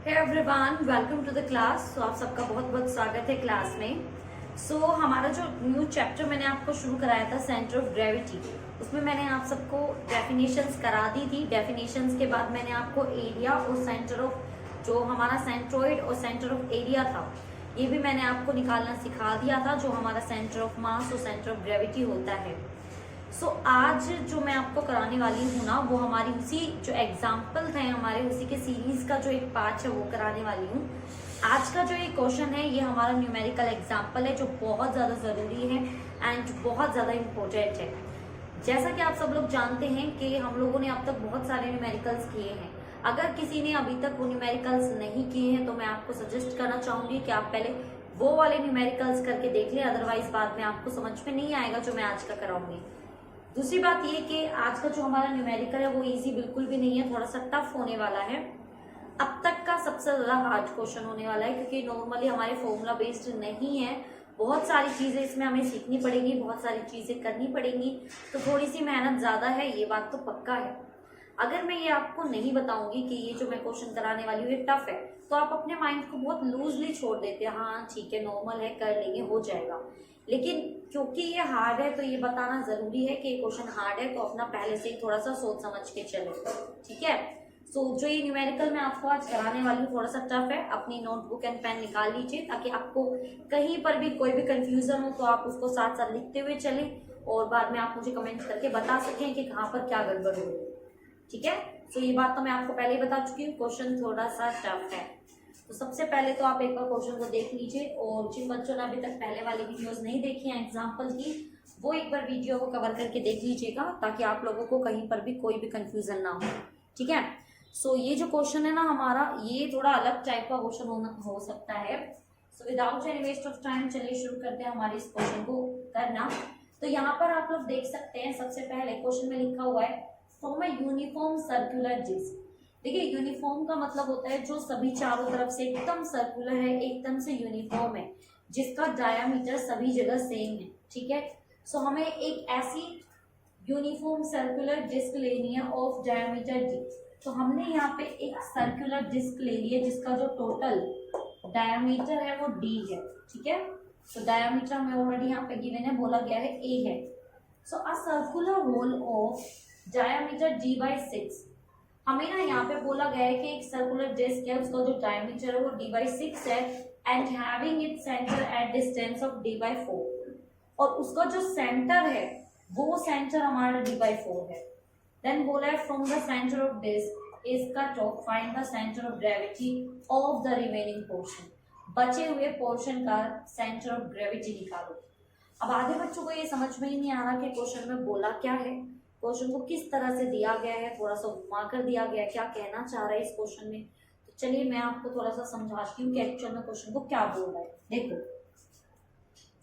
Hey everyone, welcome to the class. आप सबका बहुत बहुत स्वागत है क्लास में। हमारा जो न्यू चैप्टर मैंने आपको शुरू कराया था सेंटर ऑफ ग्रेविटी, उसमें मैंने आप सबको डेफिनेशंस करा दी थी। डेफिनेशंस के बाद मैंने आपको एरिया और सेंटर ऑफ जो हमारा सेंट्रोइड और सेंटर ऑफ एरिया था, ये भी मैंने आपको निकालना सिखा दिया था, जो हमारा सेंटर ऑफ मास और सेंटर ऑफ ग्रेविटी होता है। आज जो मैं आपको कराने वाली हूँ ना, वो हमारी उसी जो एग्जाम्पल थे हमारे उसी के सीरीज का जो एक पार्ट है वो कराने वाली हूँ। आज का जो ये क्वेश्चन है ये हमारा न्यूमेरिकल एग्जाम्पल है, जो बहुत ज़्यादा ज़रूरी है एंड बहुत ज़्यादा इम्पोर्टेंट है। जैसा कि आप सब लोग जानते हैं कि हम लोगों ने अब तक बहुत सारे न्यूमेरिकल्स किए हैं। अगर किसी ने अभी तक वो न्यूमेरिकल्स नहीं किए हैं तो मैं आपको सजेस्ट करना चाहूँगी कि आप पहले वो वाले न्यूमेरिकल्स करके देख लें, अदरवाइज बाद में आपको समझ में नहीं आएगा जो मैं आज का कराऊंगी। दूसरी बात ये कि आज का जो हमारा न्यूमेरिकल है वो इजी बिल्कुल भी नहीं है, थोड़ा सा टफ होने वाला है। अब तक का सबसे ज्यादा हार्ड क्वेश्चन होने वाला है, क्योंकि नॉर्मली हमारे फॉर्मूला बेस्ड नहीं है। बहुत सारी चीजें इसमें हमें सीखनी पड़ेगी, बहुत सारी चीजें करनी पड़ेंगी, तो थोड़ी सी मेहनत ज्यादा है, ये बात तो पक्का है। अगर मैं ये आपको नहीं बताऊंगी कि ये जो मैं क्वेश्चन कराने वाली हूँ ये टफ है, तो आप अपने माइंड को बहुत लूजली छोड़ देते हैं। हाँ ठीक है, नॉर्मल है, कर लेंगे, हो जाएगा। लेकिन क्योंकि ये हार्ड है तो ये बताना जरूरी है कि ये क्वेश्चन हार्ड है, तो अपना पहले से ही थोड़ा सा सोच समझ के चले, ठीक है। जो ये न्यूमेरिकल मैं आपको आज कराने वाली हूँ थोड़ा सा टफ है। अपनी नोटबुक एंड पेन निकाल लीजिए, ताकि आपको कहीं पर भी कोई भी कंफ्यूजन हो तो आप उसको साथ साथ लिखते हुए चले, और बाद में आप मुझे कमेंट करके बता सकें कि कहाँ पर क्या गड़बड़ हो रही है, ठीक है। ये बात तो मैं आपको पहले ही बता चुकी हूँ, क्वेश्चन थोड़ा सा टफ है। तो सबसे पहले तो आप एक बार क्वेश्चन को देख लीजिए, और जिन बच्चों ने अभी तक पहले वाली वीडियोस नहीं देखी हैं एग्जाम्पल की, वो एक बार वीडियो को कवर करके देख लीजिएगा, ताकि आप लोगों को कहीं पर भी कोई भी कंफ्यूजन ना हो, ठीक है। ये जो क्वेश्चन है ना हमारा, ये थोड़ा अलग टाइप का क्वेश्चन हो सकता है। Without any waste of time चलिए शुरू करते हैं हमारे इस क्वेश्चन को करना। तो यहाँ पर आप लोग देख सकते हैं, सबसे पहले क्वेश्चन में लिखा हुआ है form a uniform circular disc. देखिए, यूनिफॉर्म का मतलब होता है जो सभी चारों तरफ से एकदम सर्कुलर है, एकदम से यूनिफॉर्म है, जिसका डायामीटर सभी जगह सेम है, ठीक है। हमें एक ऐसी यूनिफॉर्म सर्कुलर डिस्क लेनी है ऑफ डायामीटर डी। तो हमने यहाँ पे एक सर्कुलर डिस्क ले ली है जिसका जो टोटल डायामीटर है वो डी है, ठीक है। डायामीटर हमें ऑलरेडी यहाँ पे गिवन है, बोला गया है ए है। A circular hole of diameter d by 6। हमें ना यहाँ पे बोला गया है कि एक सर्कुलर डिस्क है, उसका जो डायमीटर है वो d by 6 है, and having it centre at distance of d by 4, और उसका जो सेंटर है वो सेंटर हमारा d by 4 है। देन बोला है from the centre of disc is cut off, find the centre of gravity of the remaining portion. बचे हुए पोर्शन का सेंटर ऑफ ग्रेविटी निकालो। अब आधे बच्चों को ये समझ में ही नहीं आ रहा कि क्वेश्चन में बोला क्या है, क्वेश्चन को किस तरह से दिया गया है, थोड़ा सा घुमा कर दिया गया है, क्या कहना चाह रहा है इस क्वेश्चन में। तो चलिए मैं आपको थोड़ा सा समझाती हूँ कि एक्चुअल में क्वेश्चन को क्या बोल रहा है। देखो,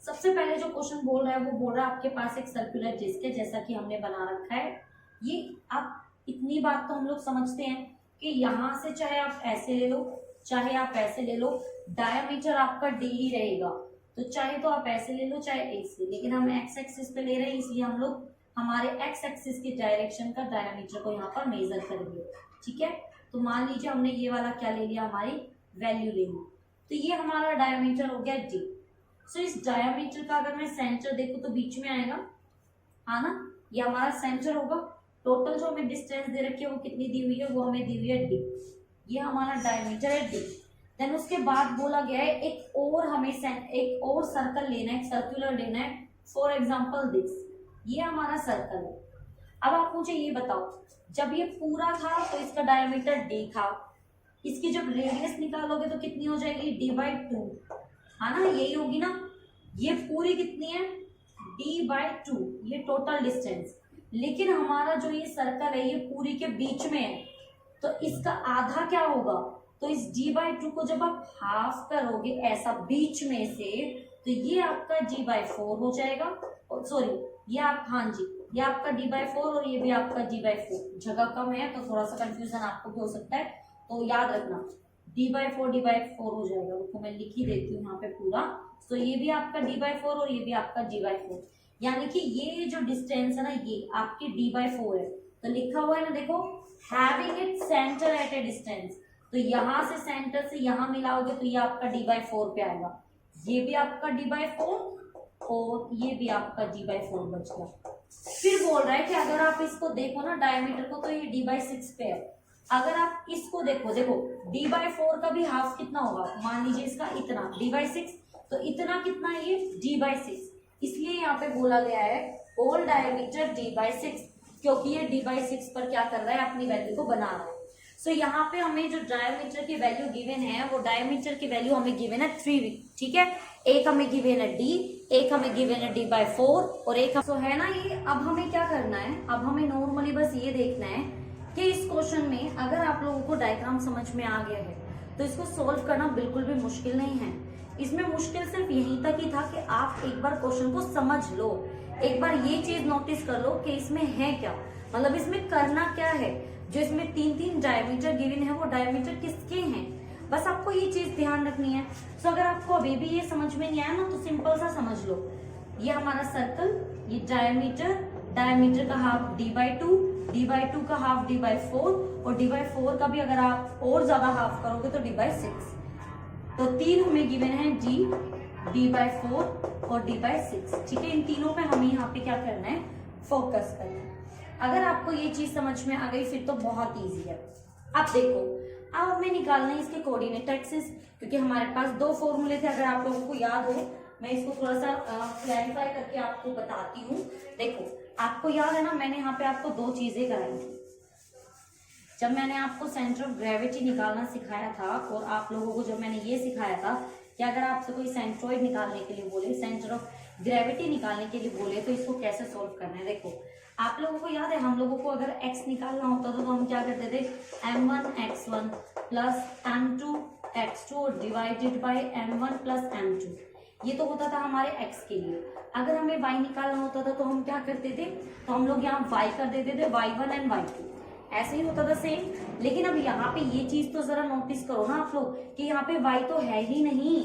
सबसे पहले जो क्वेश्चन बोल रहा है वो बोल रहा है आपके पास एक सर्कुलर डिस्क है, जैसा कि हमने बना रखा है। ये आप इतनी बात तो हम लोग समझते हैं कि यहाँ से चाहे आप ऐसे ले लो चाहे आप ऐसे ले लो, डायमीटर आपका डी ही रहेगा। तो चाहे तो आप ऐसे ले लो चाहे ऐसे, लेकिन हम एक्स एक्सिस पे ले रहे हैं, इसलिए हम लोग हमारे एक्स एक्सिस के डायरेक्शन का डायमीटर को यहाँ पर मेजर करेंगे, ठीक है। तो मान लीजिए हमने ये वाला क्या ले लिया, हमारी वैल्यू ले ली, तो ये हमारा डायमीटर हो गया डी। इस डायमीटर का अगर मैं सेंटर देखूं तो बीच में आएगा, हाँ ना, ये हमारा सेंटर होगा। टोटल जो हमें डिस्टेंस दे रखी है वो कितनी दी हुई है, वो हमें दी हुई है डी। ये हमारा डायमीटर है डी। देन उसके बाद बोला गया है एक और हमें एक और सर्कल लेना है, सर्कुलर लेना है। फॉर एग्जाम्पल दिस, ये हमारा सर्कल है। अब आप मुझे ये बताओ, जब ये पूरा था तो इसका डायमीटर d था, इसकी जब रेडियस निकालोगे तो कितनी हो जाएगी, d by 2, हाँ ना, यही होगी ना। ये पूरी कितनी है, d by 2, ये टोटल डिस्टेंस। लेकिन हमारा जो ये सर्कल है ये पूरी के बीच में है, तो इसका आधा क्या होगा, तो इस d by 2 को जब आप हाफ करोगे ऐसा बीच में से, तो ये आपका d by 4 हो जाएगा। सॉरी, ये आप, हाँ जी, ये आपका d by 4 और ये भी आपका d by 4। जगह कम है तो थोड़ा सा कंफ्यूजन आपको भी हो सकता है, तो याद रखना d by 4 हो जाएगा। रुको मैं लिख ही देती हूँ यहाँ पे पूरा। ये भी आपका d by 4 और ये भी आपका d by 4, यानी कि ये जो डिस्टेंस है ना ये आपकी d by 4 है। तो लिखा हुआ है ना, देखो, having it centre at A distance. तो यहां से सेंटर से यहां मिलाओगे तो ये आपका d/4 पे आएगा, ये भी आपका d/4 और ये भी आपका d/4 बच गया। फिर बोल रहा है कि अगर आप इसको देखो ना डायमीटर को, तो ये d/6 पे है। अगर आप इसको देखो d/4 का भी हाफ कितना होगा, मान लीजिए इसका इतना d/6, तो इतना कितना है ये d/6, इसलिए यहाँ पे बोला गया है होल डायमीटर d/6, क्योंकि ये d/6 पर क्या कर रहा है, अपनी वैल्यू को बना रहा है। सो यहाँ पे हमें जो डायमीटर की वैल्यू गिवन है, वो डायमीटर की वैल्यू हमें गिवन है 3, ठीक है। एक हमें गिवन है d, एक हमें गिवन है d/4 और एक तो है ना ये। अब हमें क्या करना है, अब हमें नॉर्मली बस ये देखना है कि इस क्वेश्चन में अगर आप लोगों को डायग्राम समझ में आ गया है तो इसको सोल्व करना बिल्कुल भी मुश्किल नहीं है। इसमें मुश्किल सिर्फ यहीं तक ही था कि आप एक बार क्वेश्चन को समझ लो, एक बार ये चीज नोटिस कर लो कि इसमें है क्या, मतलब इसमें करना क्या है। जो इसमें 3 डायमीटर गिवन है वो डायमीटर किसके हैं, बस आपको ये चीज ध्यान रखनी है। सो अगर आपको अभी भी ये समझ में नहीं आया ना, तो सिंपल सा समझ लो, ये हमारा सर्कल, ये डायमीटर का हाफ d/2 का हाफ d/4 और d/4 का भी अगर आप और ज्यादा हाफ करोगे तो d/6। तो 3 हमें गिवन है d/4 और d/6, ठीक है। इन तीनों पे हमें यहाँ पे क्या करना है, फोकस करना है। अगर आपको ये चीज समझ में आ गई फिर तो बहुत इजी है। अब देखो, अब हमें निकालना है इसके कोऑर्डिनेट एक्सिस, क्योंकि हमारे पास 2 फॉर्मूले थे, अगर आप लोगों को याद हो। मैं इसको थोड़ा सा क्लैरिफाई करके आपको बताती हूँ। देखो, आपको याद है ना, मैंने यहाँ पे आपको 2 चीजें कराई थी। जब मैंने आपको सेंटर ऑफ ग्रेविटी निकालना सिखाया था, और आप लोगों को जब मैंने ये सिखाया था कि अगर आपसे कोई सेंट्रोइड निकालने के लिए बोले, सेंटर ऑफ ग्रेविटी निकालने के लिए बोले, तो इसको कैसे सोल्व करना है। देखो, आप लोगों को याद है, हम लोगों को अगर x निकालना होता था तो हम क्या करते थे, m1x1 plus m2x2 divided by m1 plus m2, ये तो होता था हमारे x के लिए। अगर हमें y निकालना होता था तो हम क्या करते थे, तो हम लोग यहाँ y कर देते थे, y1 एंड y2, ऐसे ही होता था सेम। लेकिन अब यहाँ पे ये चीज तो जरा नोटिस करो ना आप लोग कि यहाँ पे y तो है ही नहीं।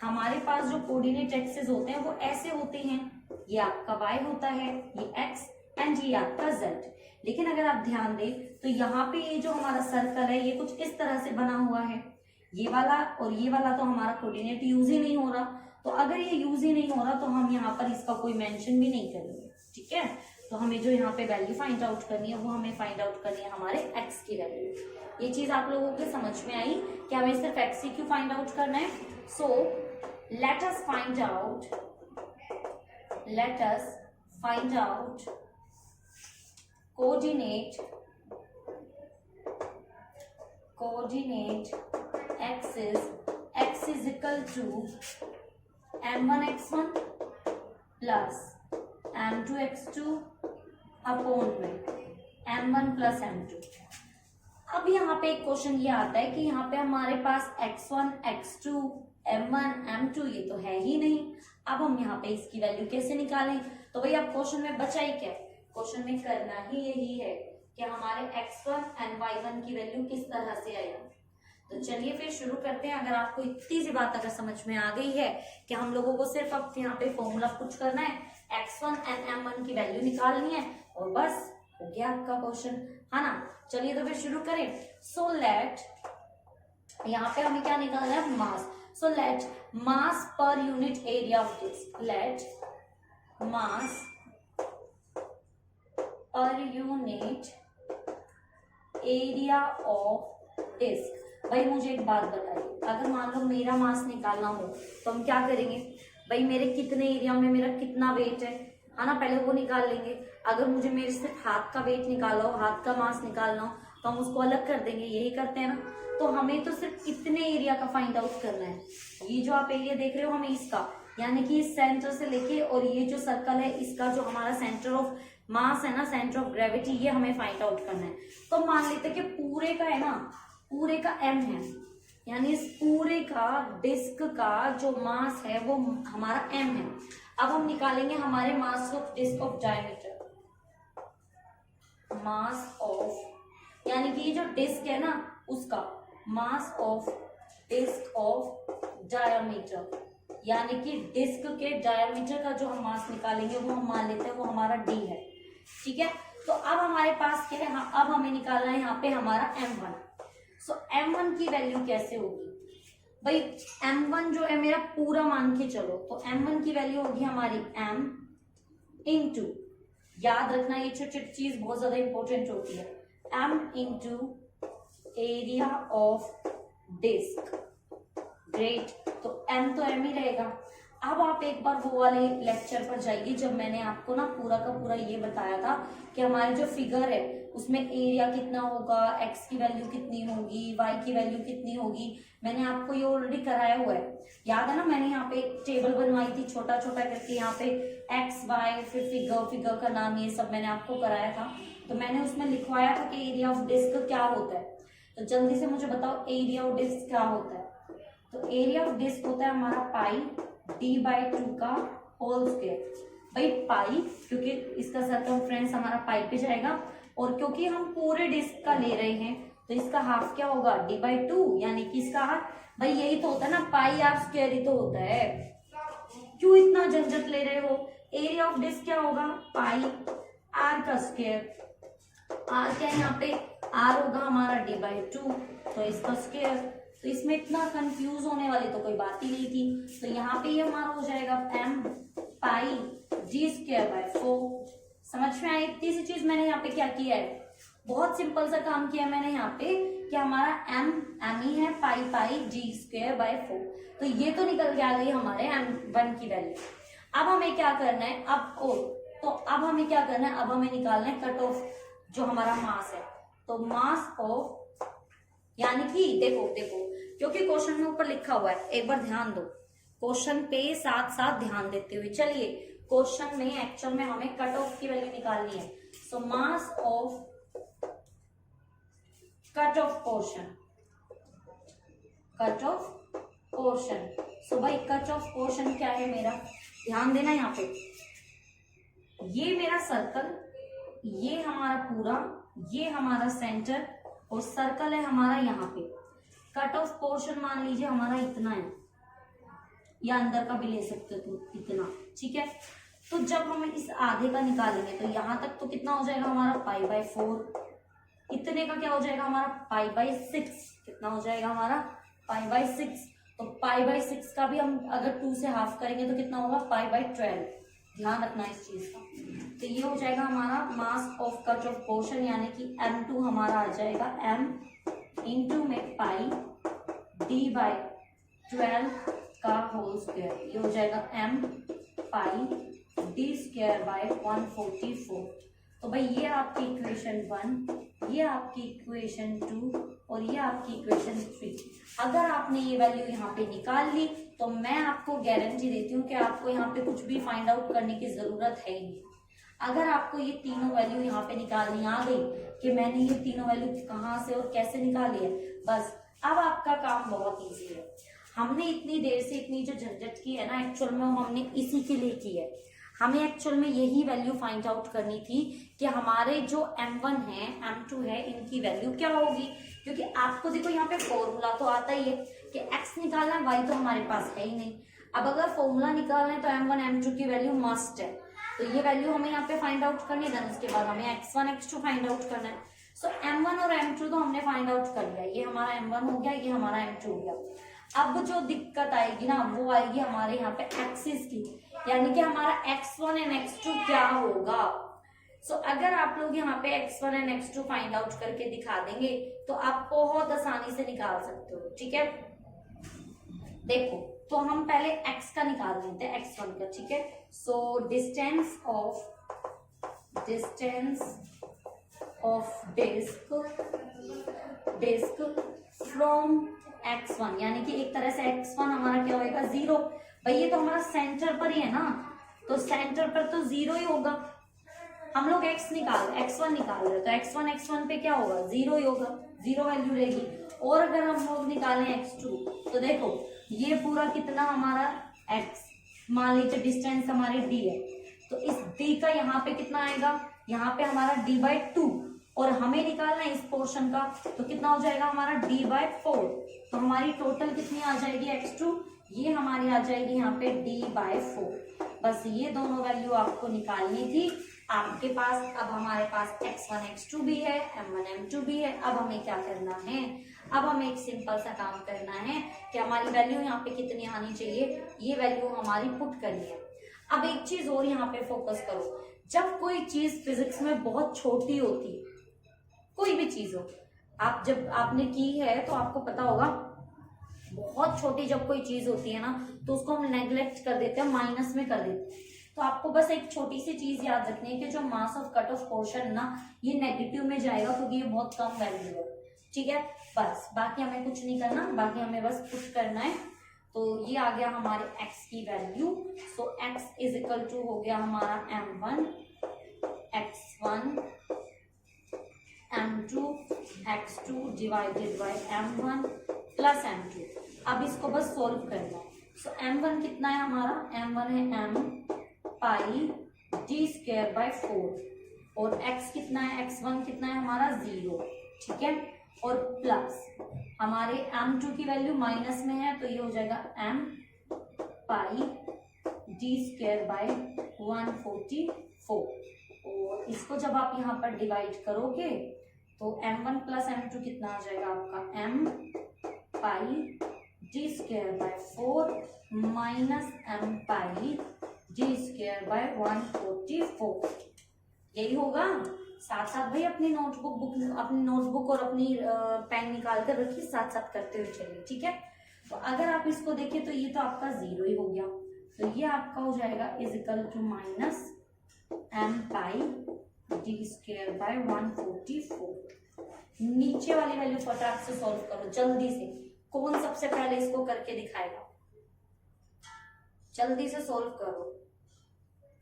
हमारे पास जो कोऑर्डिनेट एक्सिस होते हैं वो ऐसे होते हैं, ये आपका y होता है, ये x एंड ये आपका z। लेकिन अगर आप ध्यान दें तो यहाँ पे ये जो हमारा सर्कल है ये कुछ इस तरह से बना हुआ है, ये वाला और ये वाला तो हमारा कोऑर्डिनेट यूज ही नहीं हो रहा। तो अगर ये यूज ही नहीं हो रहा तो हम यहाँ पर इसका कोई मेंशन भी नहीं करेंगे, ठीक है। तो हमें जो यहाँ पे वैल्यू फाइंड आउट करनी है वो हमें फाइंड आउट करनी है हमारे x की वैल्यू। ये चीज आप लोगों के समझ में आई कि हमें सिर्फ x ही क्यों फाइंड आउट करना है। So let us find out coordinate axis, x is equal to m1x1 plus m2x2 upon में m1 प्लस m2। अब यहाँ पे एक क्वेश्चन ये आता है कि यहाँ पे हमारे पास x1 x2 m1 m2 ये तो है ही नहीं। अब हम यहाँ पे इसकी वैल्यू कैसे निकालें, तो भाई अब क्वेश्चन में बचा ही क्या, क्वेश्चन में करना ही यही है कि हमारे x1 एंड y1 की वैल्यू किस तरह से आएगी। तो चलिए फिर शुरू करते हैं। अगर आपको इतनी सी बात अगर समझ में आ गई है कि हम लोगों को सिर्फ अब यहाँ पे फॉर्मूला कुछ करना है, x1 एंड m1 की वैल्यू निकालनी है और बस हो गया आपका क्वेश्चन, है ना। चलिए तो फिर शुरू करें। सो लेट, यहाँ पे हमें क्या निकालना है, मास। सो let mass per unit area of disc, let mass per unit area of disc. भाई मुझे एक बात बताइए, अगर मान लो मेरा मास निकालना हो तो हम क्या करेंगे, भाई मेरे कितने एरिया में मेरा कितना वेट है ना, पहले वो निकाल लेंगे। अगर मुझे मेरे सिर्फ हाथ का वेट निकालना हो, हाथ का मास निकालना हो, तो हम उसको अलग कर देंगे, यही करते हैं ना। तो हमें तो सिर्फ इतने एरिया का फाइंड आउट करना है। ये जो आप एरिया देख रहे हो हमें इसका, यानी कि इस सेंटर से लेके और ये जो सर्कल है इसका जो हमारा सेंटर ऑफ मास है ना, सेंटर ऑफ ग्रेविटी, ये हमें फाइंड आउट करना है। तो मान लेते हैं कि पूरे का है ना, पूरे का m है, यानी इस पूरे का डिस्क का जो मास है वो हमारा m है। अब हम निकालेंगे हमारे mass of disc of diameter, mass of, यानी कि ये जो डिस्क है ना उसका mass of disc of diameter, यानी कि डिस्क के डायमीटर का जो हम मास निकालेंगे वो हम मान लेते हैं वो हमारा d है, ठीक है। तो अब हमारे पास क्या है, अब हमें निकालना है यहाँ पे हमारा m1। सो m1 की वैल्यू कैसे होगी भाई, m1 जो है मेरा पूरा मान के चलो, तो m1 की वैल्यू होगी हमारी m इंटू, याद रखना ये छोटी छोटी चीज बहुत ज्यादा इंपॉर्टेंट होती है, m into area of disc. Great, तो m तो m ही रहेगा। अब आप एक बार वो वाले लेक्चर पर जाइए जब मैंने आपको ना पूरा का पूरा ये बताया था कि हमारे जो फिगर है उसमें एरिया कितना होगा, x की वैल्यू कितनी होगी, y की वैल्यू कितनी होगी, मैंने आपको ये ऑलरेडी कराया हुआ है। याद है ना, मैंने यहाँ पे एक टेबल बनवाई थी छोटा छोटा करके, यहाँ पे x y फिर फिगर का नाम, ये सब मैंने आपको कराया था। तो मैंने उसमें लिखवाया था कि एरिया ऑफ डिस्क क्या होता है। तो जल्दी से मुझे बताओ एरिया ऑफ डिस्क क्या होता है। तो एरिया ऑफ डिस्क होता है हमारा पाई d/2 का होल स्क्वायर। भाई पाई, क्योंकि इसका सरकमफ्रेंस हमारा पाई पे जाएगा, और क्योंकि हम पूरे डिस्क का ले रहे हैं तो इसका हाफ क्या होगा d/2, यानी कि इसका हाफ, भाई यही तो होता है ना, पाई आर स्क्वायर ही तो होता है। क्यों इतना झंझट ले रहे हो। एरिया ऑफ डिस्क क्या होगा, पाई आर का स्क्वायर। आर क्या है यहाँ पे, आर होगा हमारा d/2, तो इसका स्क्वायर। तो इसमें इतना कंफ्यूज होने वाली तो कोई बात ही नहीं थी। तो यहाँ पे ये हमारा हो जाएगा m पाई d²/4। समझ में आई। इतनी सी चीज मैंने यहाँ पे क्या किया है, बहुत सिंपल सा काम किया मैंने यहाँ पे कि हमारा m ही है, पाई पाई d²/4। तो ये तो निकल के आ गई हमारे m1 की वैल्यू। अब हमें क्या करना है, अब हमें क्या करना है, अब हमें निकालना है कट ऑफ जो हमारा मास है। तो मास ऑफ, यानी कि देखो क्योंकि क्वेश्चन में ऊपर लिखा हुआ है, एक बार ध्यान दो क्वेश्चन पे, साथ साथ ध्यान देते हुए चलिए। क्वेश्चन में एक्चुअल में हमें कट ऑफ की वैल्यू निकालनी है। So mass of cut off portion, so भाई कट ऑफ पोर्शन क्या है मेरा, ध्यान देना यहाँ पे, ये मेरा सर्कल, ये हमारा पूरा, ये हमारा सेंटर, और सर्कल है हमारा यहाँ पे। कट ऑफ पोर्शन मान लीजिए हमारा इतना है, या अंदर का भी ले सकते हो तुम इतना, ठीक है। तो जब हम इस आधे का निकालेंगे तो यहाँ तक तो कितना हो जाएगा हमारा π/4, इतने का क्या हो जाएगा हमारा π/6, कितना हो जाएगा हमारा π/6। तो π/6 का भी हम अगर 2 से हाफ करेंगे तो कितना होगा π/12, ध्यान रखना इस चीज का। तो ये हो जाएगा हमारा मास ऑफ कट ऑफ पोर्शन, यानी कि m2 हमारा आ जाएगा m इंटू में पाई d/12 का होल स्क्वायर, ये हो जाएगा m पाई d²/144। तो भाई ये आपकी इक्वेशन 1, ये आपकी इक्वेशन 2 और ये आपकी इक्वेशन 3। अगर आपने ये वैल्यू यहाँ पे निकाल ली तो मैं आपको गारंटी देती हूँ कि आपको यहाँ पे कुछ भी फाइंड आउट करने की जरूरत है ही नहीं। अगर आपको ये तीनों वैल्यू यहाँ पे निकालनी आ गई कि मैंने ये तीनों वैल्यू कहाँ से और कैसे निकाली है, बस अब आपका काम बहुत ईजी है। हमने इतनी देर से इतनी जो झंझट की है ना, एक्चुअल में हमने इसी के लिए की है। हमें एक्चुअल में यही वैल्यू फाइंड आउट करनी थी कि हमारे जो m1 है m2 है, इनकी वैल्यू क्या होगी। क्योंकि आपको देखो यहाँ पे फॉर्मूला तो आता ही है कि x निकालना है, y तो हमारे पास है ही नहीं। अब अगर फॉर्मूला निकालना है तो m1 m2 की वैल्यू मस्ट है, तो ये वैल्यू हमें यहाँ पे फाइंड आउट करनी है। उसके बाद हमें x1 x2 फाइंड आउट करना है। सो m1 और m2 तो हमने फाइंड आउट कर लिया, ये हमारा m1 हो गया, ये हमारा m2 हो गया। अब जो दिक्कत आएगी ना वो आएगी हमारे यहाँ पे एक्सिस की, यानी कि हमारा x1 एंड x2 क्या होगा। सो अगर आप लोग यहाँ पे x1 and x2 find out करके दिखा देंगे तो आप बहुत आसानी से निकाल सकते हो, ठीक है। देखो तो हम पहले x का निकाल लेते हैं, x1 का, ठीक है। So distance of disc from x1, यानी कि एक तरह से x1 हमारा क्या होगा 0। भाई ये तो हमारा सेंटर पर ही है ना, तो सेंटर पर तो 0 ही होगा। हम लोग x1 निकाल रहे, तो x1 पे क्या होगा 0 ही होगा, 0 वैल्यू रहेगी। और अगर हम लोग निकालें x2 तो देखो ये पूरा कितना हमारा x, मान लीजिए डिस्टेंस हमारी d है, तो इस d का यहाँ पे कितना आएगा, यहाँ पे हमारा d/2, और हमें निकालना है इस पोर्शन का, तो कितना हो जाएगा हमारा d/4। तो हमारी टोटल कितनी आ जाएगी x2, ये हमारी आ जाएगी यहाँ पे d/4। बस ये दोनों वैल्यू आपको निकालनी थी आपके पास। अब हमारे पास x1 x2 भी है, m1 m2 भी है। अब हमें क्या करना है, अब हमें एक सिंपल सा काम करना है कि हमारी वैल्यू यहाँ पे कितनी आनी चाहिए, ये वैल्यू हमारी पुट करनी है। अब एक चीज और यहाँ पे फोकस करो, जब कोई चीज फिजिक्स में बहुत छोटी होती है, कोई भी चीज हो, आप जब आपने की है तो आपको पता होगा, बहुत छोटी जब कोई चीज होती है ना तो उसको हम नेग्लेक्ट कर देते हैं, माइनस में कर देते हैं। तो आपको बस एक छोटी सी चीज याद रखनी है कि जो मास ऑफ कट ऑफ पोर्शन ना, ये नेगेटिव में जाएगा क्योंकि ये बहुत कम वैल्यू है, ठीक है। बस बाकी हमें कुछ नहीं करना, बाकी हमें बस पुट करना है। तो ये आ गया हमारे x की value. So x is equal to हो गया हमारा m1 x1 m2 x2 divided by m1 plus m2। अब इसको बस सोल्व करना है। सो m1 कितना है हमारा, m1 है m pi d square bye 4 और x कितना है, x1 कितना है हमारा 0, ठीक है। और प्लस हमारे m2 की वैल्यू माइनस में है तो ये हो जाएगा m pi d square by 144। और इसको जब आप यहाँ पर डिवाइड करोगे तो m1 प्लस m2 कितना आ जाएगा आपका, m pi d square bye 4 minus m pi d square by 144, यही होगा। साथ साथ भाई अपनी नोटबुक और अपनी पेन निकाल कर रखिए, साथ साथ करते हुए चलिए, ठीक है। तो अगर आप इसको देखें तो ये तो आपका 0 ही हो गया, तो ये आपका हो जाएगा is equal to minus m pi d square by 144। नीचे वाली वैल्यू फटाक से सॉल्व करो जल्दी से, कौन सबसे पहले इसको करके दिखाएगा, जल्दी से सॉल्व करो।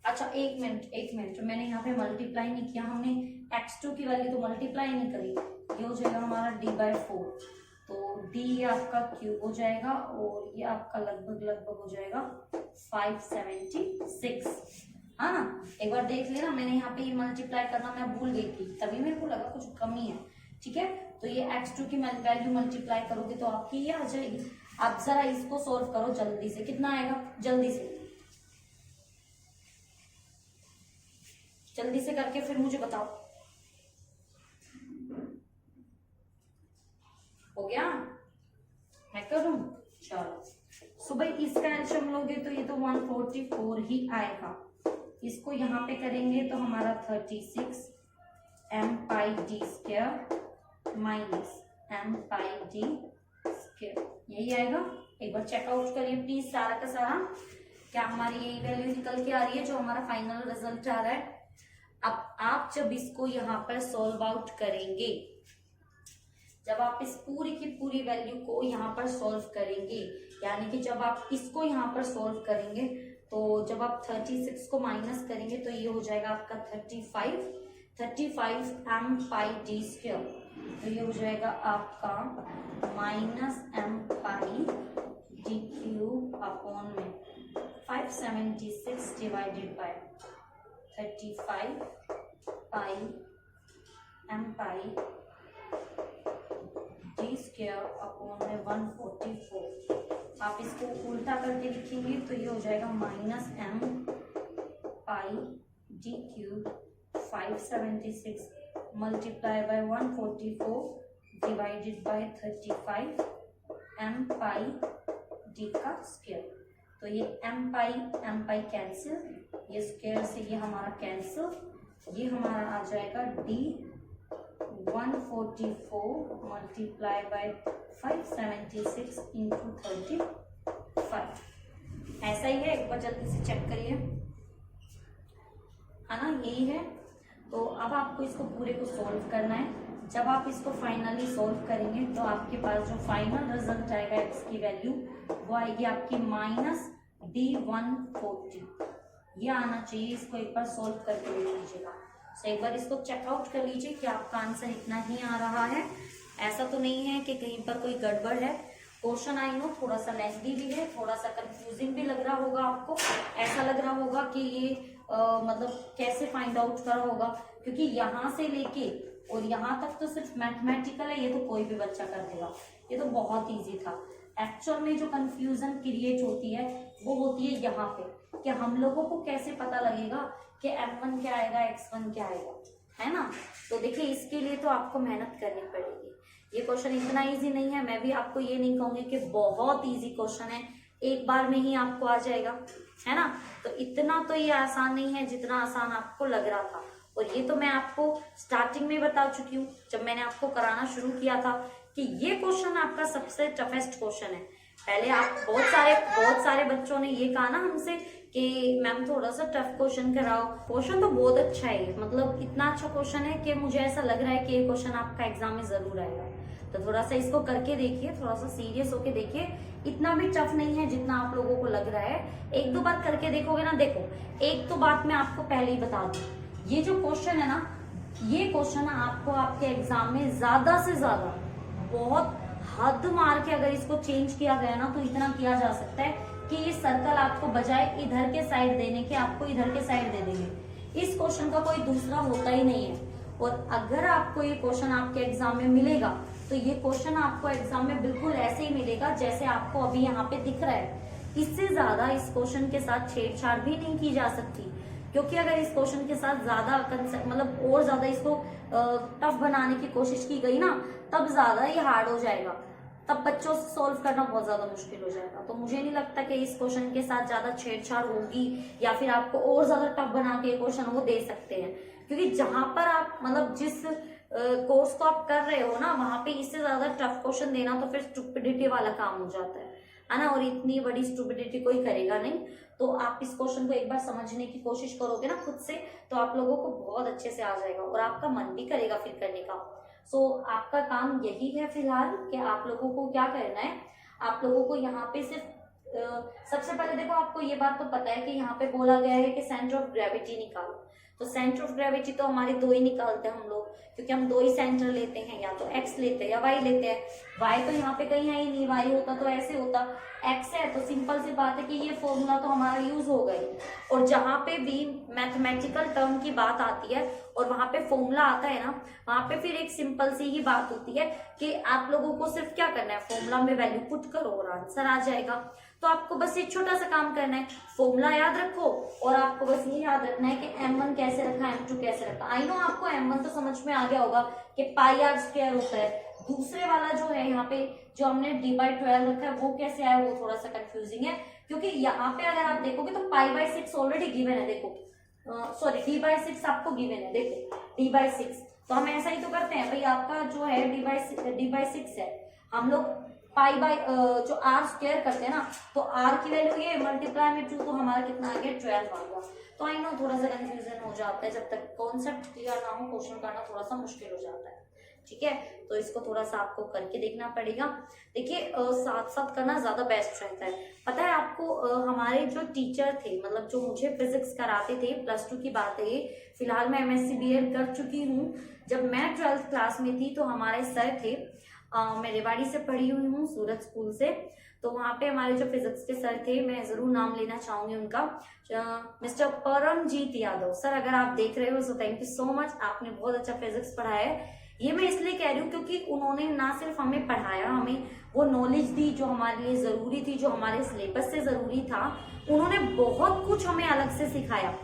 अच्छा एक मिनट मैंने यहाँ पे मल्टीप्लाई नहीं किया, हमने x2 की वैल्यू तो मल्टीप्लाई नहीं करी, ये हो जाएगा हमारा d बाय 4, तो d आपका क्यूब हो जाएगा और ये आपका लगभग हो जाएगा 576, हाँ ना। एक बार देख लेना, मैंने यहाँ पे ये मल्टीप्लाई करना मैं भूल गई थी, तभी मेरे को लगा कुछ कमी है, ठीक है। तो ये x2 की वैल्यू मल्टीप्लाई करोगे तो आपकी ये आ जाएगी। आप जरा इसको सोल्व करो जल्दी से, कितना आएगा, जल्दी से करके फिर मुझे बताओ। हो गया, मैं करूं, चलो। सुबह इसका एल्शियम लोगे तो ये तो 144 ही आएगा। इसको यहाँ पे करेंगे तो हमारा 36 m pi d square minus m pi d square, यही आएगा। एक बार चेकआउट करिए प्लीज सारा का सारा, क्या हमारी यही वैल्यू निकल के आ रही है जो हमारा फाइनल रिजल्ट आ रहा है। अब आप जब इसको यहाँ पर सॉल्व आउट करेंगे, जब आप इस पूरी की पूरी वैल्यू को यहाँ पर सॉल्व करेंगे, यानी कि जब आप इसको यहाँ पर सॉल्व करेंगे तो जब आप 36 को माइनस करेंगे तो ये हो जाएगा आपका 35 m पाई d स्क्वायर, तो ये हो जाएगा आपका minus m pi d cube upon में 576 divided by 35 pi m pi d square upon में 144। आप इसको उल्टा करके लिखेंगे तो ये हो जाएगा minus m pi d cube 576 multiply by 144 divided by 35 m pi d का स्क्वायर। तो ये m पाई कैंसिल, ये स्क्वायर से ये हमारा कैंसिल, ये हमारा आ जाएगा d 144 मल्टीप्लाई बाय 576 इंटू 35, ऐसा ही है। एक बार जल्दी से चेक करिए, है ना, यही है। तो अब आपको इसको पूरे को सॉल्व करना है। जब आप इसको फाइनली सॉल्व करेंगे तो आपके पास जो फाइनल रिजल्ट आएगा x की वैल्यू वो आएगी आपकी माइनस D140, ये आना चाहिए। इसको एक बार सॉल्व करके देख लीजिएगा। तो एक बार इसको चेकआउट कर लीजिए कि आपका आंसर इतना ही आ रहा है। ऐसा तो नहीं है कि कहीं पर कोई गड़बड़ है। क्वेश्चन आई नो थोड़ा सा लेंथी भी है, थोड़ा सा कंफ्यूजिंग भी लग रहा होगा आपको, ऐसा लग रहा होगा कि ये मतलब कैसे फाइंड आउट करा होगा, क्योंकि यहाँ से लेके और यहाँ तक तो सिर्फ मैथमेटिकल है, ये तो कोई भी बच्चा कर देगा, ये तो बहुत इजी था। एक्चुअल में जो कंफ्यूजन क्रिएट होती है वो होती है यहाँ पे कि हम लोगों को कैसे पता लगेगा कि m1 क्या आएगा, x1 क्या आएगा, है ना। तो देखिए इसके लिए तो आपको मेहनत करनी पड़ेगी, ये क्वेश्चन इतना इजी नहीं है, मैं भी आपको ये नहीं कहूंगी कि बहुत इजी क्वेश्चन है, एक बार में ही आपको आ जाएगा, है ना। तो इतना तो ये आसान नहीं है जितना आसान आपको लग रहा था। और ये तो मैं आपको स्टार्टिंग में बता चुकी हूँ जब मैंने आपको कराना शुरू किया था कि ये क्वेश्चन आपका सबसे टफेस्ट क्वेश्चन है। पहले आप बहुत सारे बच्चों ने ये कहा ना हमसे कि मैम थोड़ा सा टफ क्वेश्चन कराओ। क्वेश्चन तो बहुत अच्छा है, मतलब इतना अच्छा क्वेश्चन है कि मुझे ऐसा लग रहा है कि ये क्वेश्चन आपका एग्जाम में जरूर आएगा। तो थोड़ा सा इसको करके देखिए, थोड़ा सा सीरियस होके देखिए, इतना भी टफ नहीं है जितना आप लोगों को लग रहा है। एक दो बार करके देखोगे ना, देखो एक तो बात मैं आपको पहले ही बता दूं, ये जो क्वेश्चन है ना, ये क्वेश्चन आपको आपके एग्जाम में ज्यादा से ज्यादा बहुत हद मार के अगर इसको चेंज किया गया ना तो इतना किया जा सकता है कि ये सर्कल आपको बजाय इधर के साइड देने के आपको इधर के साइड दे देंगे। इस क्वेश्चन का कोई दूसरा होता ही नहीं है। और अगर आपको ये क्वेश्चन आपके एग्जाम में मिलेगा तो ये क्वेश्चन आपको एग्जाम में बिल्कुल ऐसे ही मिलेगा जैसे आपको अभी यहाँ पे दिख रहा है। इससे ज्यादा इस क्वेश्चन के साथ छेड़छाड़ भी नहीं की जा सकती, क्योंकि अगर इस क्वेश्चन के साथ ज्यादा मतलब और ज्यादा इसको टफ बनाने की कोशिश की गई ना, तब ज्यादा ये हार्ड हो जाएगा, तब बच्चों से सॉल्व करना बहुत ज्यादा मुश्किल हो जाएगा। तो मुझे नहीं लगता कि इस क्वेश्चन के साथ ज्यादा छेड़छाड़ होगी या फिर आपको और ज्यादा टफ बना के क्वेश्चन वो दे सकते हैं, क्योंकि जहां पर आप मतलब जिस कोर्स को आप कर रहे हो ना, वहां पे इससे ज्यादा टफ क्वेश्चन देना तो फिर स्टुपिडिटी वाला काम हो जाता है ना। और इतनी बड़ी स्टुपिडिटी कोई करेगा नहीं। तो आप इस क्वेश्चन को एक बार समझने की कोशिश करोगे ना खुद से, तो आप लोगों को बहुत अच्छे से आ जाएगा और आपका मन भी करेगा फिर करने का। सो आपका काम यही है फिलहाल कि आप लोगों को क्या करना है, आप लोगों को यहाँ पे सिर्फ सबसे पहले देखो, आपको ये बात तो पता है कि यहाँ पे बोला गया है कि सेंटर ऑफ ग्रेविटी निकालो। तो सेंटर ऑफ ग्रेविटी तो हमारे दो ही निकालते हैं हम लोग, क्योंकि हम दो ही सेंटर लेते हैं, या तो एक्स लेते हैं या वाई लेते हैं। वाई तो यहाँ पे कहीं है ही नहीं, वाई होता तो ऐसे होता, एक्स है तो सिंपल सी बात है कि ये फॉर्मूला तो हमारा यूज हो गई। और जहां पे भी मैथमेटिकल टर्म की बात आती है और वहां पे फॉर्मूला आता है ना, वहां पे फिर एक सिंपल सी ही बात होती है कि आप लोगों को सिर्फ क्या करना है, फॉर्मूला में वैल्यू पुट करो और आंसर आ जाएगा। तो आपको बस एक छोटा सा काम करना है, फॉर्मूला याद रखो और आपको बस ये याद रखना है कि m1 कैसे रखा, m2 कैसे रखा। आई नो आपको m1 तो समझ में आ गया होगा कि पाई आर स्क्वायर होता है। दूसरे वाला जो है यहाँ पे जो हमने d/12 रखा है वो कैसे आया, वो थोड़ा सा कंफ्यूजिंग है, क्योंकि यहाँ पे अगर आप देखोगे तो π/6 ऑलरेडी गिवन है। देखो सॉरी d/6 आपको गिवन है, देखो d/6। तो हम ऐसा ही तो करते हैं भाई, आपका जो है d/6 है, हम लोग जो r स्क्वायर करते हैं ना, तो r की वैल्यू ये मल्टीप्लाई में 2, तो हमारा कितना आ गया 12 आ गया। तो आई नो थोड़ा सा कंफ्यूजन हो जाता है, जब तक कॉन्सेप्ट क्लियर ना हो क्वेश्चन करना थोड़ा सा मुश्किल हो जाता है, ठीक है। तो इसको थोड़ा सा आपको करके देखना पड़ेगा। देखिए साथ साथ करना ज्यादा बेस्ट रहता है। पता है आपको हमारे जो टीचर थे, मतलब जो मुझे फिजिक्स कराते थे, +2 की बात है, फिलहाल मैं MSc BEd कर चुकी हूँ। जब मैं 12th क्लास में थी तो हमारे सर थे, मैं रेवाड़ी से पढ़ी हुई हूँ, सूरत स्कूल से। तो वहाँ पे हमारे जो फिजिक्स के सर थे, मैं जरूर नाम लेना चाहूंगी उनका, मिस्टर परमजीत यादव सर। अगर आप देख रहे हो तो थैंक यू सो मच, आपने बहुत अच्छा फिजिक्स पढ़ाया है। ये मैं इसलिए कह रही हूँ क्योंकि उन्होंने ना सिर्फ हमें पढ़ाया, हमें वो नॉलेज दी जो हमारे लिए जरूरी थी, जो हमारे सिलेबस से जरूरी था। उन्होंने बहुत कुछ हमें अलग से सिखाया,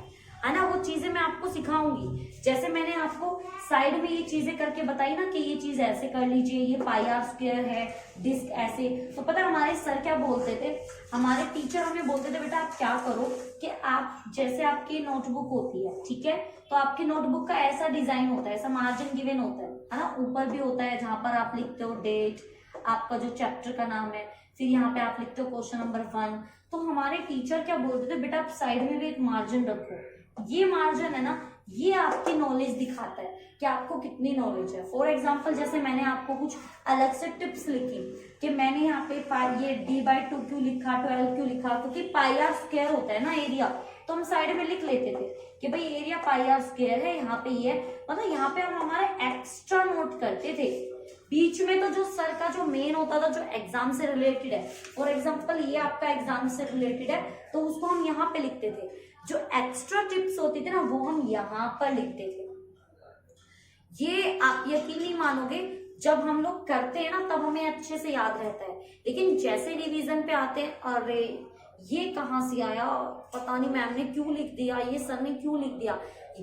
है ना। वो चीजें मैं आपको सिखाऊंगी, जैसे मैंने आपको साइड में ये चीजें करके बताई ना कि ये चीज ऐसे कर लीजिए, ये πr स्क्वायर है, डिस्क ऐसे। तो पता है हमारे सर क्या बोलते थे, हमारे टीचर हमें बोलते थे, बेटा आप क्या करो कि आप जैसे आपकी नोटबुक होती है, ठीक है, तो आपकी नोटबुक का ऐसा डिजाइन होता है, ऐसा मार्जिन गिवन होता है ना, ऊपर भी होता है जहां पर आप लिखते हो डेट, आपका जो चैप्टर का नाम है, फिर यहाँ पे आप लिखते हो क्वेश्चन नंबर 1। तो हमारे टीचर क्या बोलते थे, बेटा आप साइड में भी एक मार्जिन रखो। ये मार्जिन है ना, ये आपकी नॉलेज दिखाता है कि आपको कितनी नॉलेज है। फॉर एग्जांपल जैसे मैंने आपको कुछ अलग से टिप्स लिखी कि मैंने यहाँ पे ये d/2 क्यों लिखा, 12 क्यों लिखा, क्योंकि πr स्क्वायर होता है ना एरिया, तो हम साइड में लिख लेते थे कि भाई एरिया πr स्क्वायर है, यहाँ पे ये मतलब यहाँ पे हम हमारा एक्स्ट्रा नोट करते थे। बीच में तो जो सर का जो मेन होता था, जो एग्जाम से रिलेटेड है, फॉर एग्जांपल ये आपका एग्जाम से रिलेटेड है, तो उसको हम यहाँ पे लिखते थे। जो एक्स्ट्रा टिप्स होती थी ना, वो हम यहाँ पर लिखते थे। ये आप यकीन नहीं मानोगे, जब हम लोग करते हैं ना तब हमें अच्छे से याद रहता है, लेकिन जैसे रिवीजन पे आते हैं, अरे ये कहाँ से आया, पता नहीं मैम ने क्यों लिख दिया, ये सर ने क्यों लिख दिया,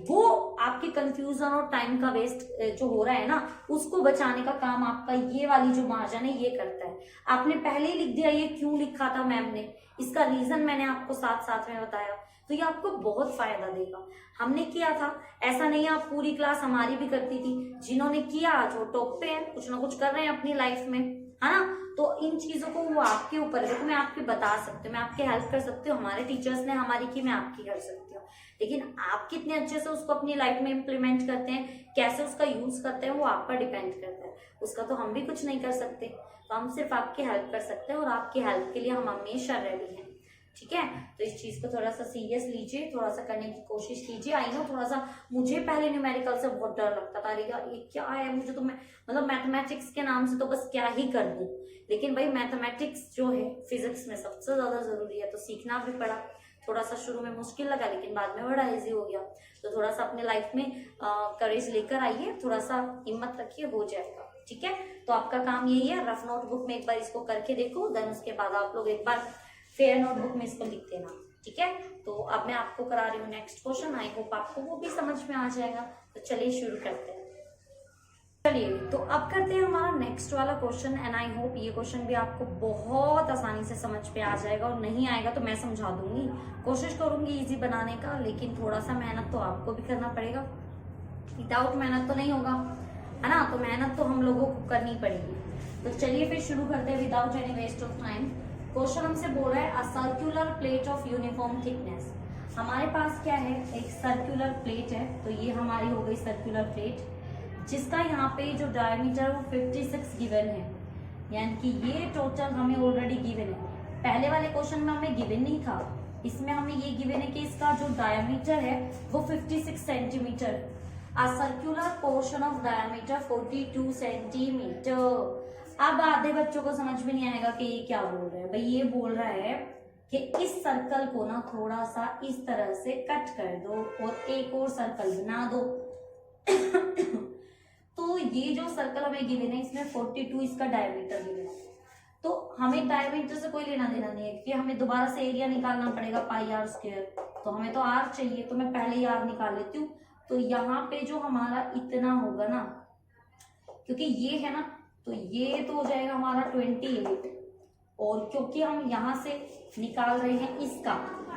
वो आपके कंफ्यूजन और टाइम का वेस्ट जो हो रहा है ना, उसको बचाने का काम आपका ये वाली जो मार्जिन है ये करता है। आपने पहले ही लिख दिया, ये क्यों लिखा था मैम ने, इसका रीजन मैंने आपको साथ साथ में बताया, तो ये आपको बहुत फायदा देगा। हमने किया था, ऐसा नहीं है, आप पूरी क्लास हमारी भी करती थी, जिन्होंने किया जो टॉप पे है, कुछ ना कुछ कर रहे हैं अपनी लाइफ में, है ना। तो इन चीजों को वो आपके ऊपर है, तो मैं आपकी बता सकती हूँ, मैं आपकी हेल्प कर सकती हूँ, हमारे टीचर्स ने हमारी की, मैं आपकी कर सकती हूँ, लेकिन आप कितने अच्छे से उसको अपनी लाइफ में इम्प्लीमेंट करते हैं, कैसे उसका यूज करते हैं, वो आप पर डिपेंड करता है, उसका तो हम भी कुछ नहीं कर सकते, तो हम सिर्फ आपकी हेल्प कर सकते हैं, और आपकी हेल्प के लिए हम हमेशा रेडी हैं, ठीक है। तो इस चीज को थोड़ा सा सीरियस लीजिए, थोड़ा सा करने की कोशिश कीजिए। आई नो थोड़ा सा मुझे पहले न्यूमेरिकल से बहुत डर लगता था, अरे यार ये क्या है, मुझे तो मैं मतलब मैथमेटिक्स के नाम से तो बस क्या ही कर दूं, लेकिन भाई मैथमेटिक्स जो है फिजिक्स में सबसे ज्यादा जरूरी है, तो सीखना भी पड़ा। थोड़ा सा शुरू में मुश्किल लगा, लेकिन बाद में बड़ा इजी हो गया। तो थोड़ा सा अपने लाइफ में करेज लेकर आइए, थोड़ा सा हिम्मत रखिए, हो जाएगा, ठीक है। तो आपका काम यही है, रफ नोटबुक में एक बार इसको करके देखो, देन उसके बाद आप लोग एक बार फेयर नोटबुक में इसको लिख देना, ठीक है। तो अब मैं आपको करा रही हूँ नेक्स्ट क्वेश्चन, आई होप आपको वो भी समझ में आ जाएगा। तो चलिए शुरू करते हैं। चलिए तो अब करते हैं हमारा नेक्स्ट वाला क्वेश्चन, एंड आई होप ये क्वेश्चन भी आपको बहुत आसानी से समझ पे आ जाएगा, और नहीं आएगा तो मैं समझा दूंगी, कोशिश करूंगी इजी बनाने का, लेकिन थोड़ा सा मेहनत तो आपको भी करना पड़ेगा, विदाउट मेहनत तो नहीं होगा, है ना। तो मेहनत तो हम लोगों को करनी पड़ेगी। तो चलिए फिर शुरू करते हैं without any waste of time. Question हमसे बोल रहा है a circular plate of uniform thickness. हमारे पास क्या है, एक सर्कुलर प्लेट है, तो ये हमारी हो गई सर्कुलर प्लेट, जिसका यहाँ पे जो डायमीटर वो 56 गिवन है, यानी कि ये टोटल हमें ऑलरेडी गिवन है। पहले वाले क्वेश्चन में हमें गिवन नहीं था, इसमें हमें ये गिवन है कि इसका जो डायमीटर है वो 56 centimetre, a circular portion of diameter 42 centimetre. अब आधे बच्चों को समझ में नहीं आएगा कि ये क्या बोल रहा है। भाई ये बोल रहा है कि इस सर्कल को ना थोड़ा सा इस तरह से कट कर दो और एक और सर्कल बना दो। तो ये जो सर्कल हमें गिवन है इसमें 42 इसका डायमीटर गिवन है, तो हमें डायमीटर से कोई लेना देना नहीं है, क्योंकि हमें दोबारा से एरिया निकालना पड़ेगा पाई आर स्क्वायर, तो हमें तो आर चाहिए, तो मैं पहले ही आर निकाल लेती हूँ। तो यहाँ पे जो हमारा इतना होगा ना, क्योंकि ये है ना, तो ये तो हो जाएगा हमारा 28, और क्योंकि हम यहाँ से निकाल रहे हैं इसका,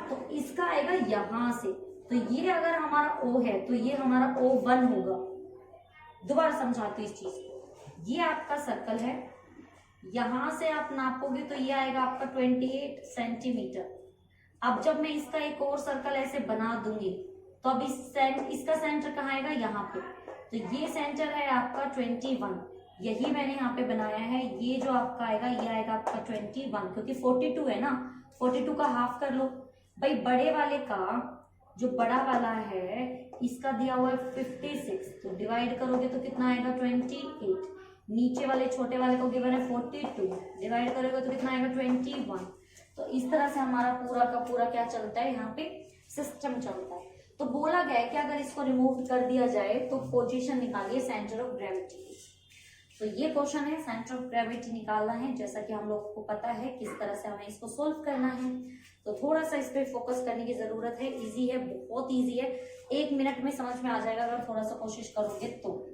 तो इसका आएगा यहाँ से, तो ये अगर हमारा O है तो ये हमारा O1 होगा। दोबारा समझाती हूँ इस चीज को, ये आपका सर्कल है, यहां से आप नापोगे तो ये आएगा आपका 28 सेंटीमीटर। अब जब मैं इसका एक और सर्कल ऐसे बना दूंगी, तो अब इसका सेंटर कहाँ आएगा, यहाँ पे, तो ये सेंटर है आपका 21, यही मैंने यहाँ पे बनाया है। ये जो आपका आएगा ये आएगा आपका 21, क्योंकि 42 है ना, 42 का हाफ कर लो। भाई बड़े वाले का जो बड़ा वाला है इसका दिया हुआ है 56, तो डिवाइड करोगे तो कितना आएगा 28। नीचे वाले छोटे वाले को गिवन है 42, डिवाइड करोगे तो कितना आएगा 21। तो इस तरह से हमारा पूरा का पूरा क्या चलता है, यहाँ पे सिस्टम चलता है। तो बोला गया है कि अगर इसको रिमूव कर दिया जाए तो पोजीशन निकालिए सेंटर ऑफ ग्रेविटी। तो ये क्वेश्चन है, सेंटर ऑफ ग्रेविटी निकालना है, जैसा कि हम लोगों को पता है किस तरह से हमें इसको सोल्व करना है। तो थोड़ा सा इस पे फोकस करने की जरूरत है, इजी है, बहुत इजी है, 1 मिनट में समझ में आ जाएगा अगर थोड़ा सा कोशिश करोगे तो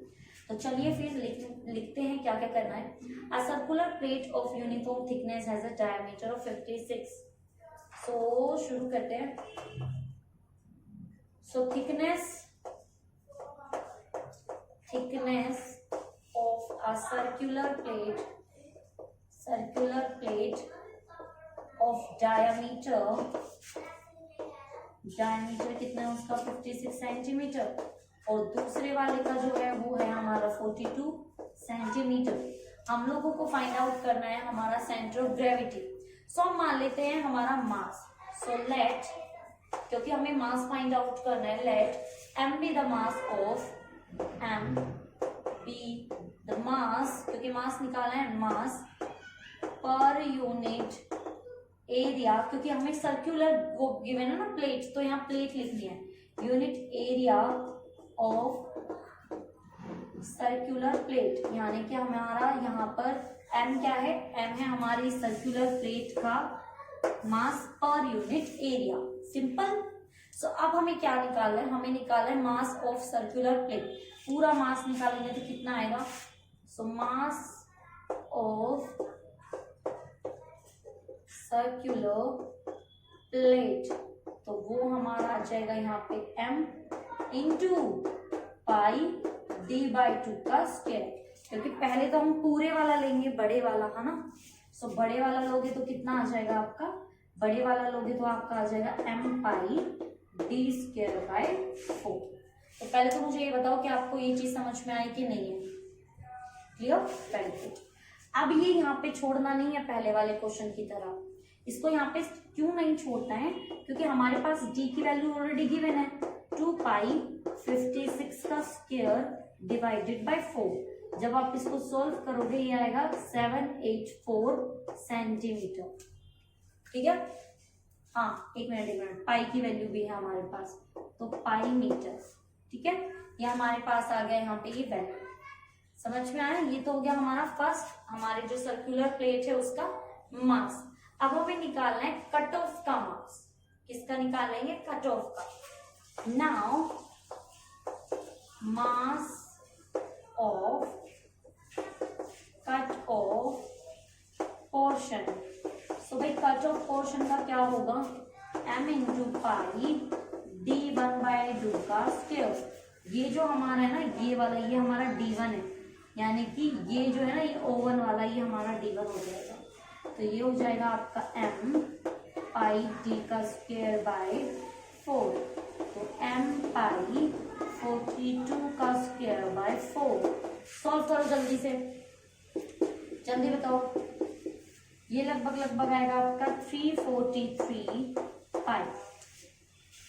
चलिए फिर लिखते हैं क्या क्या करना है। A circular plate of uniform thickness has a diameter of 56। सो शुरू करते हैं। सो thickness of a circular plate of diameter कितना है उसका 56 सेंटीमीटर, और दूसरे वाले का जो है वो है हमारा 42 सेंटीमीटर। हम लोगों को फाइंड आउट करना है हमारा सेंटर ऑफ ग्रेविटी। सो हम मान लेते हैं हमारा मास। सो लेट, क्योंकि हमें मास फाइंड आउट करना है, let m be the mass of क्योंकि मास निकालना है, मास पर यूनिट एरिया, क्योंकि हमें सर्कुलर वो गिवन है ना प्लेट, तो यहाँ प्लेट लिखनी है, unit area of circular plate, यानी कि हमारा यहाँ पर m क्या है, m है हमारी सर्कुलर प्लेट का मास पर यूनिट एरिया, सिंपल। सो अब हमें क्या निकालना है, हमें निकालना है मास ऑफ सर्कुलर प्लेट। पूरा मास निकालेंगे तो कितना आएगा, सो मास ऑफ सर्कुलर प्लेट, तो वो हमारा आ जाएगा यहाँ पे m इंटू पाई d/2 का स्क्वायर, क्योंकि पहले तो हम पूरे वाला लेंगे, बड़े वाला, है ना। सो बड़े वाला लोगे तो कितना आ जाएगा आपका, बड़े वाला लोगे तो आपका आ जाएगा m पाई d²/4। तो पहले तो मुझे ये बताओ कि आपको ये चीज समझ में आई कि नहीं है, क्लियर, वेरी गुड। अब ये यहाँ पे छोड़ना नहीं है पहले वाले क्वेश्चन की तरह, इसको यहाँ पे क्यों नहीं छोड़ना है, क्योंकि हमारे पास d की वैल्यू ऑलरेडी गिवन है, 2 पाई 56 का स्क्वायर डिवाइडेड बाय 4। जब आप इसको सॉल्व करोगे ये आएगा 784 सेंटीमीटर, ठीक है। हाँ एक मिनट, पाई की वैल्यू भी है हमारे पास, तो पाई मीटर, ठीक है। ये हमारे पास आ गया यहाँ पे ये वैल्यू, समझ में आया। ये तो हो गया हमारा फर्स्ट, हमारे जो सर्कुलर प्लेट है उसका मास। अब हमें निकालना है कट ऑफ का मास। किसका निकाल लेंगे, कट ऑफ का। Now mass of cut off portion, so भाई कट ऑफ पोर्शन का क्या होगा, m इंटू पाई d1/2 का स्क्वायर। ये जो हमारा है ना ये वाला, ये हमारा d1 है, यानी कि ये जो है ना ये O1 वाला, ये हमारा d1 हो जाएगा। तो ये हो जाएगा आपका m पाई d का स्क्वायर बाय 4, तो m पाई 42 का स्क्वायर बाय 4। सॉल्व करो जल्दी से, जल्दी बताओ। ये लगभग आएगा आपका 343 पाई,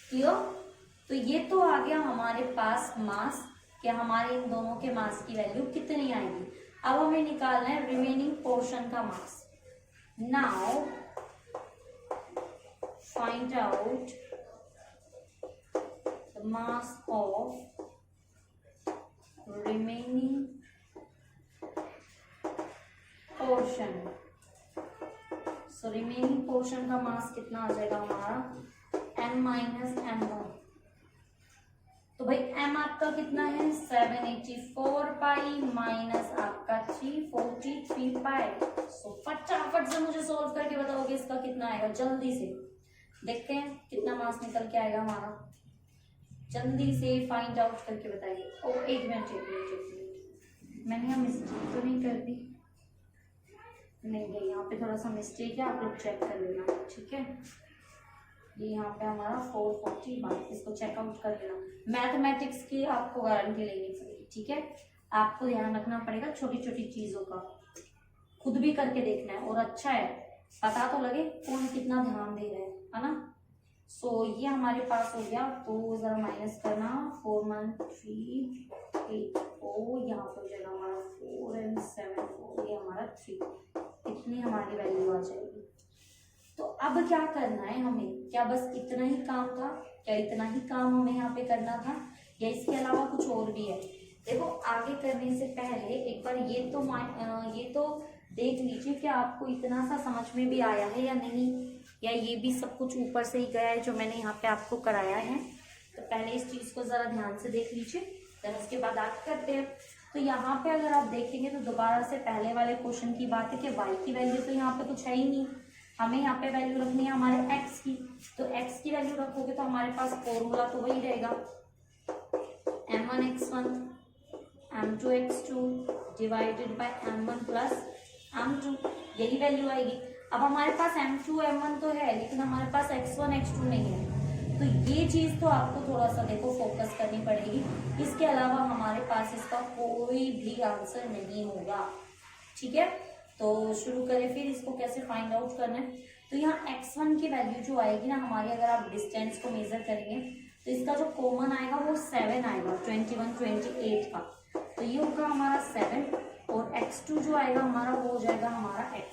क्लियर। तो ये तो आ गया हमारे पास मास, कि हमारे इन दोनों के मास की वैल्यू कितनी आएगी। अब हमें निकालना है रिमेनिंग पोर्शन का mass. Now find out the mass of remaining portion. So remaining portion का मास कितना आ जाएगा हमारा, m माइनस m1। तो भाई m आपका कितना है 784 पाई माइनस आपका 343 पाई। सो फटाफट से मुझे सोल्व करके बताओगे इसका कितना आएगा, जल्दी से देखते हैं कितना मास निकल के आएगा हमारा, जल्दी से फाइंड आउट करके बताइए। ओ एक मिनट, मैंने यहाँ मिस्टेक तो नहीं कर दी, नहीं यहाँ पे थोड़ा सा मिस्टेक है, आप लोग चेक कर लेना, ठीक है। ये यहाँ पे हमारा 440, इसको चेकआउट कर लेना। मैथमेटिक्स की आपको गारंटी लेनी पड़ेगी, ठीक है। आपको ध्यान रखना पड़ेगा छोटी छोटी चीजों का, खुद भी करके देखना है, और अच्छा है पता तो लगे कौन कितना ध्यान दे रहा है ना। सो ये हमारे पास हो गया, तो जरा माइनस करना, 41384, यहाँ पर हो जाएगा हमारा 4 and 7 4, ये हमारा 3, इतनी हमारी वैल्यू आ जाएगी। तो अब क्या करना है हमें, क्या बस इतना ही काम था, क्या इतना ही काम हमें यहाँ पे करना था, या इसके अलावा कुछ और भी है। देखो आगे करने से पहले एक बार ये तो देख लीजिए कि आपको इतना सा समझ में भी आया है या नहीं, या ये भी सब कुछ ऊपर से ही गया है जो मैंने यहाँ पे आपको कराया है। तो पहले इस चीज को जरा ध्यान से देख लीजिए, फिर उसके बाद आगे करते हैं। तो यहाँ पे अगर आप देखेंगे तो दोबारा से पहले वाले क्वेश्चन की बात है कि y की वैल्यू तो यहाँ पे कुछ है ही नहीं, हमें यहाँ पे वैल्यू रखनी है हमारे x की। तो x की वैल्यू रखोगे तो हमारे पास फॉर्मूला तो वही रहेगा, m1x1 m2x2 divided by m1 plus m2, यही वैल्यू आएगी। अब हमारे पास m2 m1 तो है, लेकिन हमारे पास x1 x2 नहीं है, तो ये चीज तो आपको थोड़ा सा देखो फोकस करनी पड़ेगी। इसके अलावा हमारे पास इसका कोई भी आंसर नहीं होगा, ठीक है। तो शुरू करें फिर इसको कैसे फाइंड आउट करना है। तो यहाँ x1 की वैल्यू जो आएगी ना हमारी, अगर आप डिस्टेंस को मेजर करेंगे तो इसका जो कॉमन आएगा वो 7 आएगा, 21 28 का, तो ये होगा हमारा 7, और x2 जो आएगा हमारा वो हो जाएगा हमारा x,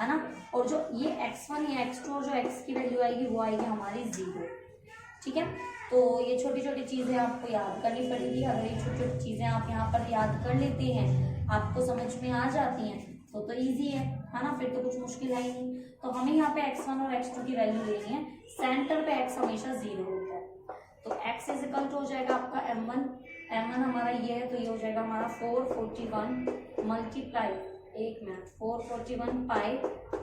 है ना। और जो ये x1 या x2 और जो x की वैल्यू आएगी वो आएगी हमारी 0, ठीक है। तो ये छोटी छोटी चीजें आपको याद करनी पड़ेगी। अगर ये छोटी छोटी चीजें आप यहाँ पर याद कर लेते हैं, आपको समझ में आ जाती हैं तो इजी है ना, फिर तो कुछ मुश्किल है ही नहीं। तो हमें यहाँ पे x1 और x2 की वैल्यू लेनी है। सेंटर पे x हमेशा 0 होता है, तो x इज इक्वल टू हो जाएगा आपका m1 हमारा ये है, तो ये हो जाएगा हमारा 441 मल्टीप्लाई 441 पाई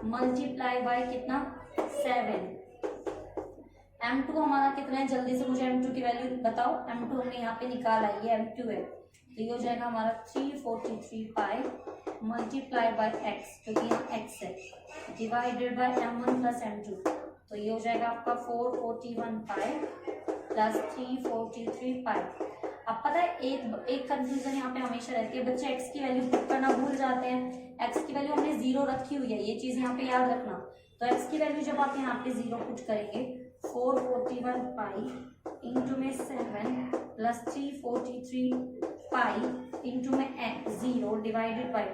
मल्टीप्लाई बाय कितना 7। m2 हमारा कितना है, जल्दी से मुझे m2 की वैल्यू बताओ। m2 हमने यहाँ पे निकाला है, ये m2 है, तो ये हो जाएगा हमारा 343 पाई मल्टीप्लाई बाय x, क्योंकि यहाँ x है, divided by m1 plus m2, तो ये हो जाएगा आपका 441 पाई प्लस 343 पाई। अब पता है एक कंफ्यूजन यहाँ पे हमेशा रहती है, बच्चे x की वैल्यू पुट करना भूल जाते हैं। x की वैल्यू हमने 0 रखी हुई है, ये चीज यहाँ पे याद रखना। तो x की वैल्यू जब आप यहाँ पे 0 पुट करेंगे, 441 पाई इंटू में 7 प्लस 343 पाई इंटू में 0 डिवाइडेड बाई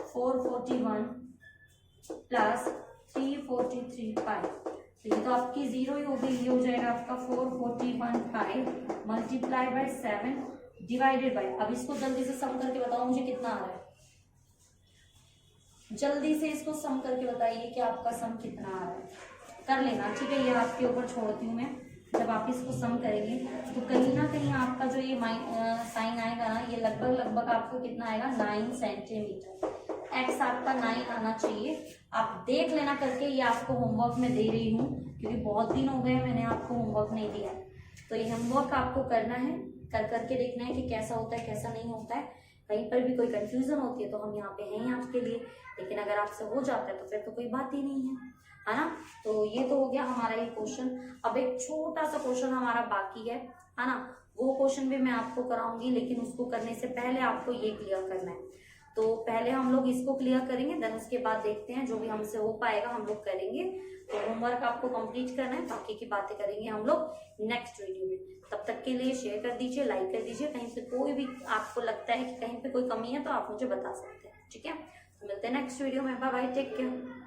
441 प्लस 343 पाई, तो ये तो आपकी 0 ही हो गई। ये हो जाएगा आपका 441 पाई मल्टीप्लाई बाय 7 डिवाइडेड बाई, अब इसको जल्दी से सम करके बताओ मुझे कितना आ रहा है, जल्दी से इसको सम करके बताइए कि आपका सम कितना आ रहा है, कर लेना, ठीक है। ये आपके ऊपर छोड़ती हूँ मैं। जब आप इसको सम करेंगे तो कहीं ना कहीं आपका जो ये साइन आएगा ना, ये लगभग आपको कितना आएगा 9 सेंटीमीटर। x आपका 9 आना चाहिए। आप देख लेना करके, ये आपको होमवर्क में दे रही हूँ क्योंकि बहुत दिन हो गए मैंने आपको होमवर्क नहीं दिया, तो ये होमवर्क आपको करना है, कर करके देखना है कि कैसा होता है कैसा नहीं होता है। कहीं पर भी कोई कंफ्यूजन होती है तो हम यहाँ पे हैं आपके लिए, लेकिन अगर आपसे हो जाता है तो फिर तो कोई बात ही नहीं है ना। तो ये तो हो गया हमारा ये क्वेश्चन। अब एक छोटा सा क्वेश्चन हमारा बाकी है ना, वो क्वेश्चन भी मैं आपको कराऊंगी, लेकिन उसको करने से पहले आपको ये क्लियर करना है। तो पहले हम लोग इसको क्लियर करेंगे, देन उसके बाद देखते हैं जो भी हमसे हो पाएगा हम लोग करेंगे। तो होमवर्क आपको कंप्लीट करना है, बाकी की बातें करेंगे हम लोग नेक्स्ट वीडियो में। तब तक के लिए शेयर कर दीजिए, लाइक कर दीजिए। कहीं से कोई भी आपको लगता है कि कहीं पे कोई कमी है तो आप मुझे बता सकते हैं, ठीक है। तो मिलते हैं नेक्स्ट वीडियो में, बाय बाय, टेक केयर।